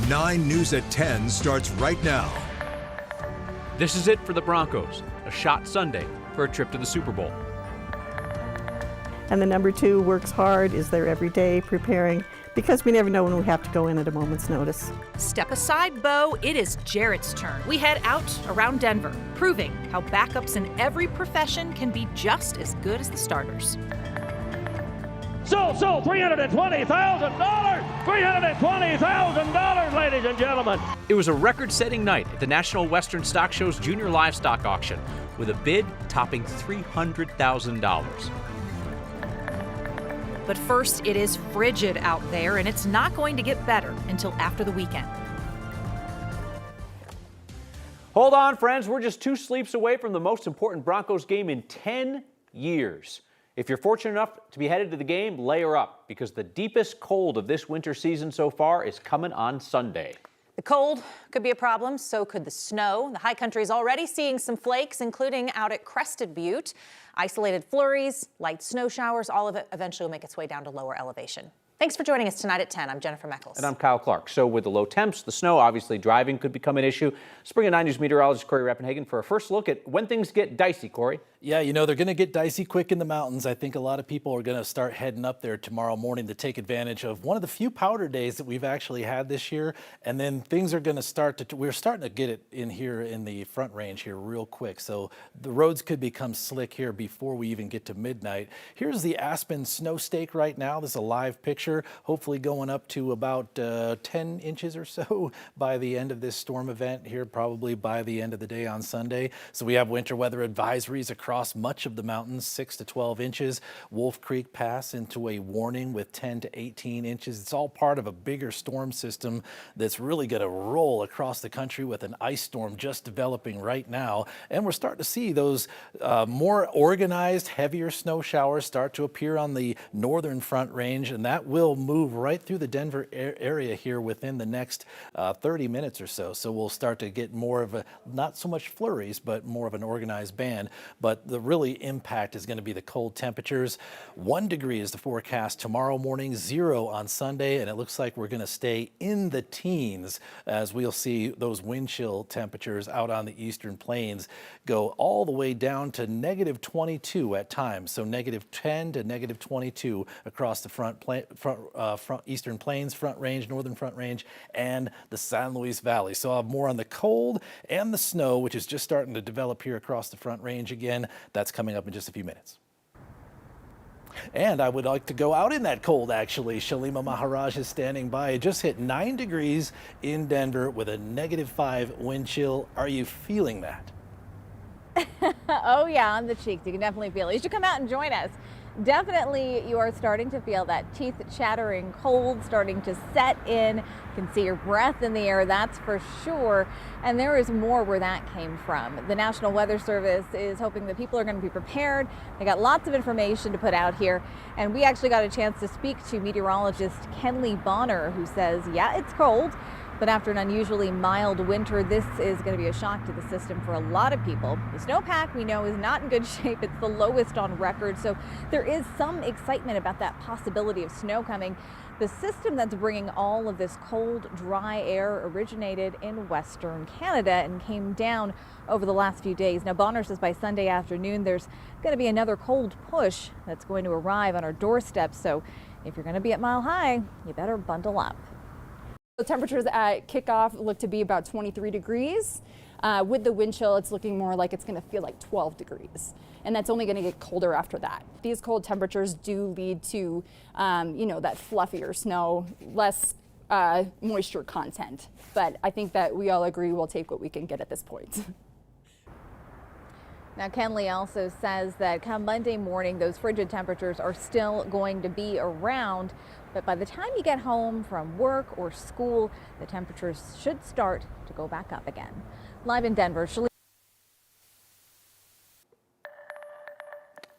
9 News at 10 starts right now. This is it for the Broncos, a shot Sunday for a trip to the Super Bowl. And the number 2 works hard, is there every day preparing, because we never know when we have to go in at a moment's notice. Step aside, Bo. It is Jarrett's turn. We head out around Denver, proving how backups in every profession can be just as good as the starters. Sold $320,000. $320,000, ladies and gentlemen. It was a record-setting night at the National Western Stock Show's Junior Livestock Auction, with a bid topping $300,000. But first, it is frigid out there, and it's not going to get better until after the weekend. Hold on, friends. We're just 2 sleeps away from the most important Broncos game in 10 years. If you're fortunate enough to be headed to the game, layer up, because the deepest cold of this winter season so far is coming on Sunday. The cold could be a problem, so could the snow. The high country is already seeing some flakes, including out at Crested Butte. Isolated flurries, light snow showers, all of it eventually will make its way down to lower elevation. Thanks for joining us tonight at 10. I'm Jennifer Meckles. And I'm Kyle Clark. So with the low temps, the snow, obviously driving could become an issue. Spring and 9 News meteorologist Corey Rappenhagen for a first look at when things get dicey, Corey. Yeah, you know, they're going to get dicey quick in the mountains. I think a lot of people are going to start heading up there tomorrow morning to take advantage of one of the few powder days that we've actually had this year. And then things are going to start to, we're starting to get it in here in the front range here real quick. So the roads could become slick here before we even get to midnight. Here's the Aspen snow stake right now. This is a live picture, hopefully going up to about 10 inches or so by the end of this storm event here, probably by the end of the day on Sunday. So we have winter weather advisories across much of the mountains, 6 to 12 inches. Wolf Creek Pass into a warning with 10 to 18 inches. It's all part of a bigger storm system that's really going to roll across the country with an ice storm just developing right now. And we're starting to see those more organized, heavier snow showers start to appear on the northern front range, and that will move right through the Denver area here within the next 30 minutes or so. So we'll start to get more of a, not so much flurries, but more of an organized band. But the really impact is going to be the cold temperatures. 1 degree is the forecast tomorrow morning, 0 on Sunday, and it looks like we're going to stay in the teens as we'll see those wind chill temperatures out on the eastern plains go all the way down to negative 22 at times. So negative 10 to negative 22 across the front eastern plains, front range, northern front range, and the San Luis Valley. So I'll have more on the cold and the snow, which is just starting to develop here across the front range again. That's coming up in just a few minutes. And I would like to go out in that cold, actually. Shalima Maharaj is standing by. It just hit 9 degrees in Denver with a negative 5 wind chill. Are you feeling that? Oh, yeah, on the cheeks. You can definitely feel it. You should come out and join us. Definitely, you are starting to feel that teeth chattering cold starting to set in. You can see your breath in the air, that's for sure. And there is more where that came from. The National Weather Service is hoping that people are going to be prepared. They got lots of information to put out here. And we actually got a chance to speak to meteorologist Kenley Bonner, who says, yeah, it's cold. But after an unusually mild winter, this is going to be a shock to the system for a lot of people. The snowpack, we know, is not in good shape. It's the lowest on record. So there is some excitement about that possibility of snow coming. The system that's bringing all of this cold, dry air originated in Western Canada and came down over the last few days. Now, Bonner says by Sunday afternoon, there's going to be another cold push that's going to arrive on our doorstep. So if you're going to be at Mile High, you better bundle up. The temperatures at kickoff look to be about 23 degrees. With the wind chill, it's looking more like it's going to feel like 12 degrees. And that's only going to get colder after that. These cold temperatures do lead to, you know, that fluffier snow, less moisture content. But I think that we all agree we'll take what we can get at this point. Now, Kenley also says that come Monday morning, those frigid temperatures are still going to be around. But by the time you get home from work or school, the temperatures should start to go back up again. Live in Denver,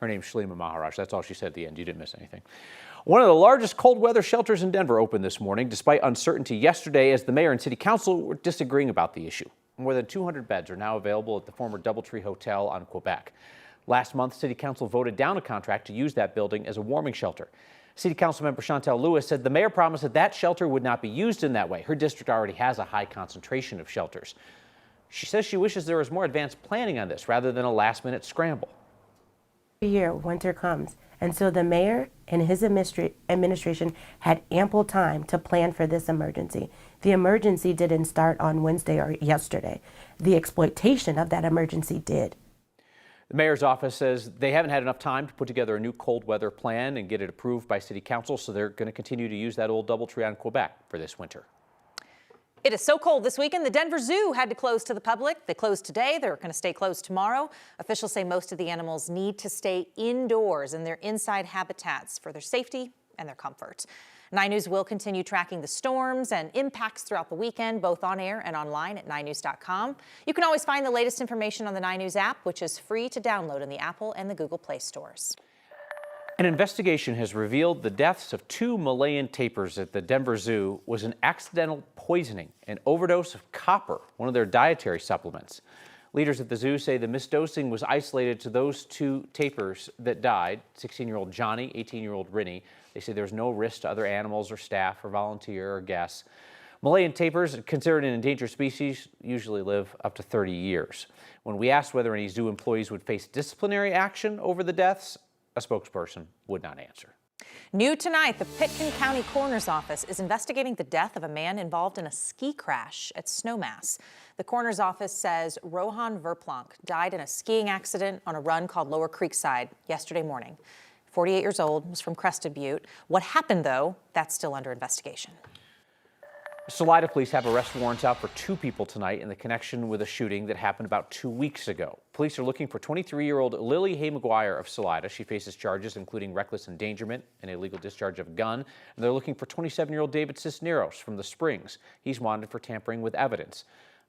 Her name's Shalima Maharaj. That's all she said at the end. You didn't miss anything. One of the largest cold weather shelters in Denver opened this morning, despite uncertainty yesterday as the mayor and city council were disagreeing about the issue. More than 200 beds are now available at the former Doubletree Hotel on Quebec. Last month, city council voted down a contract to use that building as a warming shelter. City Council member Chantel Lewis said the mayor promised that that shelter would not be used in that way. Her district already has a high concentration of shelters. She says she wishes there was more advanced planning on this rather than a last-minute scramble. Every year, winter comes, and so the mayor and his administration had ample time to plan for this emergency. The emergency didn't start on Wednesday or yesterday. The exploitation of that emergency did. The mayor's office says they haven't had enough time to put together a new cold weather plan and get it approved by City Council, so they're going to continue to use that old DoubleTree on Quebec for this winter. It is so cold this weekend, the Denver Zoo had to close to the public. They closed today. They're going to stay closed tomorrow. Officials say most of the animals need to stay indoors in their inside habitats for their safety and their comfort. 9 News will continue tracking the storms and impacts throughout the weekend, both on air and online at 9news.com. You can always find the latest information on the 9 News app, which is free to download in the Apple and the Google Play stores. An investigation has revealed the deaths of 2 Malayan tapirs at the Denver Zoo was an accidental poisoning, an overdose of copper, one of their dietary supplements. Leaders at the zoo say the misdosing was isolated to those 2 tapirs that died, 16-year-old Johnny, 18-year-old Rinny. They say there's no risk to other animals or staff or volunteer or guests. Malayan tapirs, considered an endangered species, usually live up to 30 years. When we asked whether any zoo employees would face disciplinary action over the deaths, a spokesperson would not answer. New tonight, the Pitkin County Coroner's Office is investigating the death of a man involved in a ski crash at Snowmass. The Coroner's Office says Rohan Verplank died in a skiing accident on a run called Lower Creekside yesterday morning. 48 years old, was from Crested Butte. What happened, though, that's still under investigation. Salida police have arrest warrants out for 2 people tonight in the connection with a shooting that happened about 2 weeks ago. Police are looking for 23-year-old Lily Hay McGuire of Salida. She faces charges including reckless endangerment and illegal discharge of a gun. And they're looking for 27-year-old David Cisneros from the Springs. He's wanted for tampering with evidence.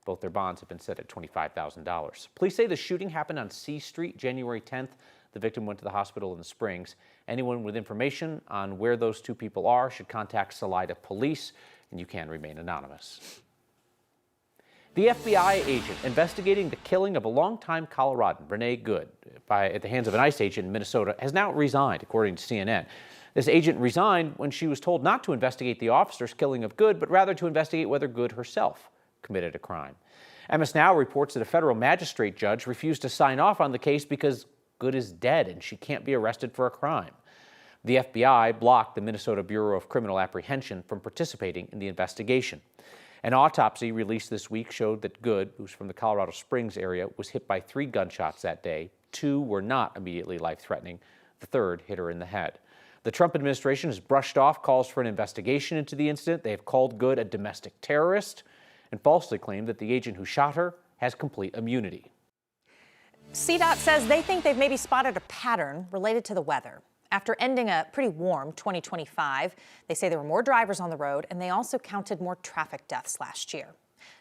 Both their bonds have been set at $25,000. Police say the shooting happened on C Street January 10th. The victim went to the hospital in the Springs. Anyone with information on where those 2 people are should contact Salida Police, and you can remain anonymous. The FBI agent investigating the killing of a longtime Coloradan, Renee Good, at the hands of an ICE agent in Minnesota, has now resigned, according to CNN. This agent resigned when she was told not to investigate the officer's killing of Good, but rather to investigate whether Good herself committed a crime. MS Now reports that a federal magistrate judge refused to sign off on the case because Good is dead and she can't be arrested for a crime. The FBI blocked the Minnesota Bureau of Criminal Apprehension from participating in the investigation. An autopsy released this week showed that Good, who's from the Colorado Springs area, was hit by 3 gunshots that day. 2 were not immediately life-threatening. The 3rd hit her in the head. The Trump administration has brushed off calls for an investigation into the incident. They have called Good a domestic terrorist and falsely claimed that the agent who shot her has complete immunity. CDOT says they think they've maybe spotted a pattern related to the weather. After ending a pretty warm 2025, they say there were more drivers on the road and they also counted more traffic deaths last year.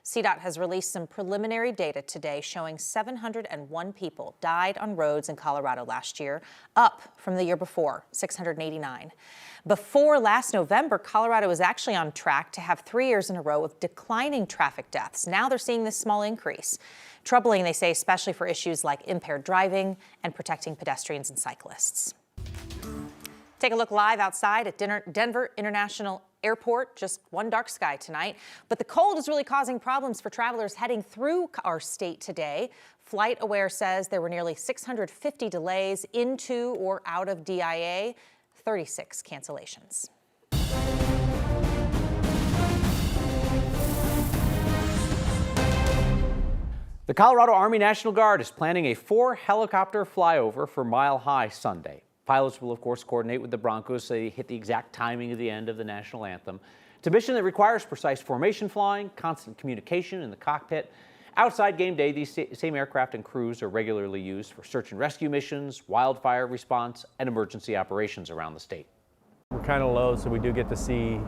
CDOT has released some preliminary data today showing 701 people died on roads in Colorado last year, up from the year before, 689. Before last November, Colorado was actually on track to have 3 years in a row of declining traffic deaths. Now they're seeing this small increase. Troubling, they say, especially for issues like impaired driving and protecting pedestrians and cyclists. Take a look live outside at Denver International Airport. Just one dark sky tonight, but the cold is really causing problems for travelers heading through our state today. FlightAware says there were nearly 650 delays into or out of DIA, 36 cancellations. The Colorado Army National Guard is planning a 4-helicopter flyover for Mile High Sunday. Pilots will, of course, coordinate with the Broncos so they hit the exact timing of the end of the national anthem. It's a mission that requires precise formation flying, constant communication in the cockpit. Outside game day, these same aircraft and crews are regularly used for search and rescue missions, wildfire response, and emergency operations around the state. We're kind of low, so we do get to see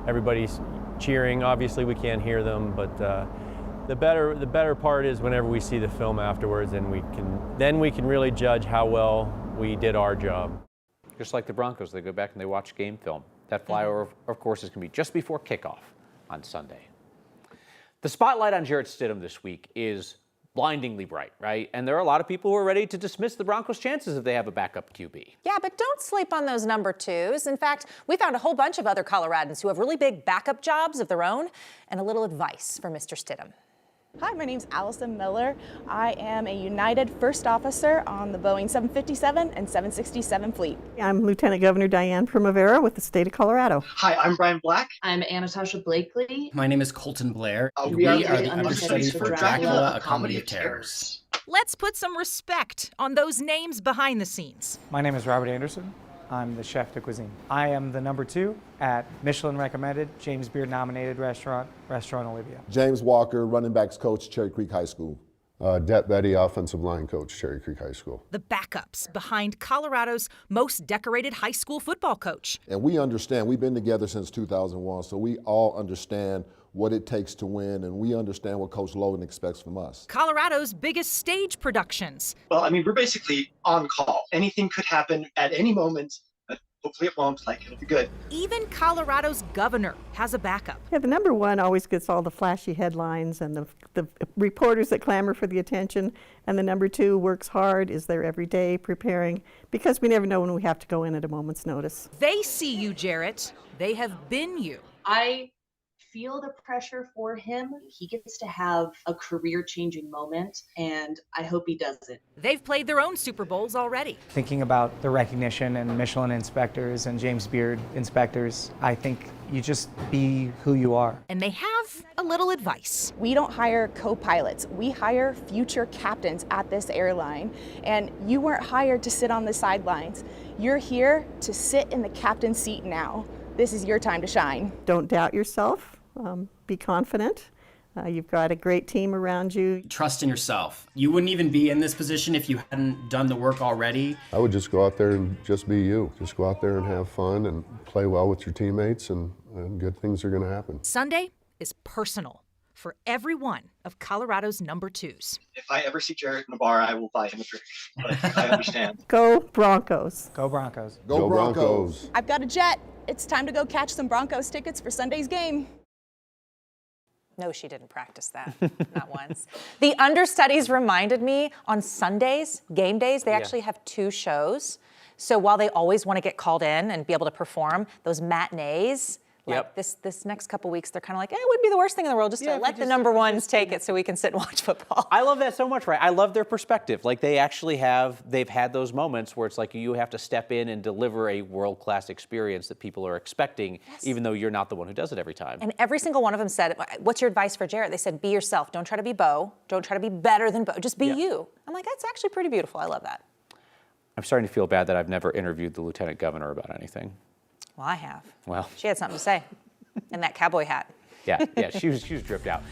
everybody's cheering. Obviously, we can't hear them, but the better part is whenever we see the film afterwards, and we can really judge how well we did our job. Just like the Broncos, they go back and they watch game film. That flyover, of course, is going to be just before kickoff on Sunday. The spotlight on Jarrett Stidham this week is blindingly bright, right? And there are a lot of people who are ready to dismiss the Broncos' chances if they have a backup QB. Yeah, but don't sleep on those number twos. In fact, we found a whole bunch of other Coloradans who have really big backup jobs of their own, and a little advice for Mr. Stidham. Hi, my name's Allison Miller. I am a United First Officer on the Boeing 757 and 767 fleet. I'm Lieutenant Governor Diane Primavera with the state of Colorado. Hi, I'm Brian Black. I'm Anastasia Blakely. My name is Colton Blair. We are the understudies for Dracula, a Comedy of Terrors. Let's put some respect on those names behind the scenes. My name is Robert Anderson. I'm the chef de cuisine. I am the number 2 at Michelin recommended, James Beard nominated restaurant, Restaurant Olivia. James Walker, running backs coach, Cherry Creek High School. Det Betty, offensive line coach, Cherry Creek High School. The backups behind Colorado's most decorated high school football coach. And we understand, we've been together since 2001, so we all understand what it takes to win, and we understand what Coach Logan expects from us. Colorado's biggest stage productions. Well, I mean, we're basically on call. Anything could happen at any moment, but hopefully it won't. It'll be good. Even Colorado's governor has a backup. Yeah, the number 1 always gets all the flashy headlines and the reporters that clamor for the attention, and the number 2 works hard, is there every day preparing, because we never know when we have to go in at a moment's notice. They see you, Jarrett. They have been you. I feel the pressure for him. He gets to have a career-changing moment, and I hope he does it. They've played their own Super Bowls already. Thinking about the recognition and Michelin inspectors and James Beard inspectors, I think you just be who you are. And they have a little advice. We don't hire co-pilots. We hire future captains at this airline, and you weren't hired to sit on the sidelines. You're here to sit in the captain's seat now. This is your time to shine. Don't doubt yourself. Be confident. You've got a great team around you. Trust in yourself. You wouldn't even be in this position if you hadn't done the work already. I would just go out there and just be you. Just go out there and have fun and play well with your teammates, and good things are going to happen. Sunday is personal for every one of Colorado's number 2s. If I ever see Jared in a bar, I will buy him a drink. But I understand. Go Broncos. Go Broncos. Go Broncos. I've got a jet. It's time to go catch some Broncos tickets for Sunday's game. No, she didn't practice that, not once. The understudies reminded me on Sundays, game days, they actually have 2 shows. So while they always want to get called in and be able to perform, those matinees, like this next couple weeks, they're kind of like, it wouldn't be the worst thing in the world just to let the number 1s take it so we can sit and watch football. I love that so much, right? I love their perspective. Like they've had those moments where it's like you have to step in and deliver a world-class experience that people are expecting, even though you're not the one who does it every time. And every single one of them said, what's your advice for Jarrett? They said, be yourself. Don't try to be Bo. Don't try to be better than Bo. Just be you. I'm like, that's actually pretty beautiful. I love that. I'm starting to feel bad that I've never interviewed the lieutenant governor about anything. Well, I have. Well, she had something to say in that cowboy hat. Yeah, she was dripped out.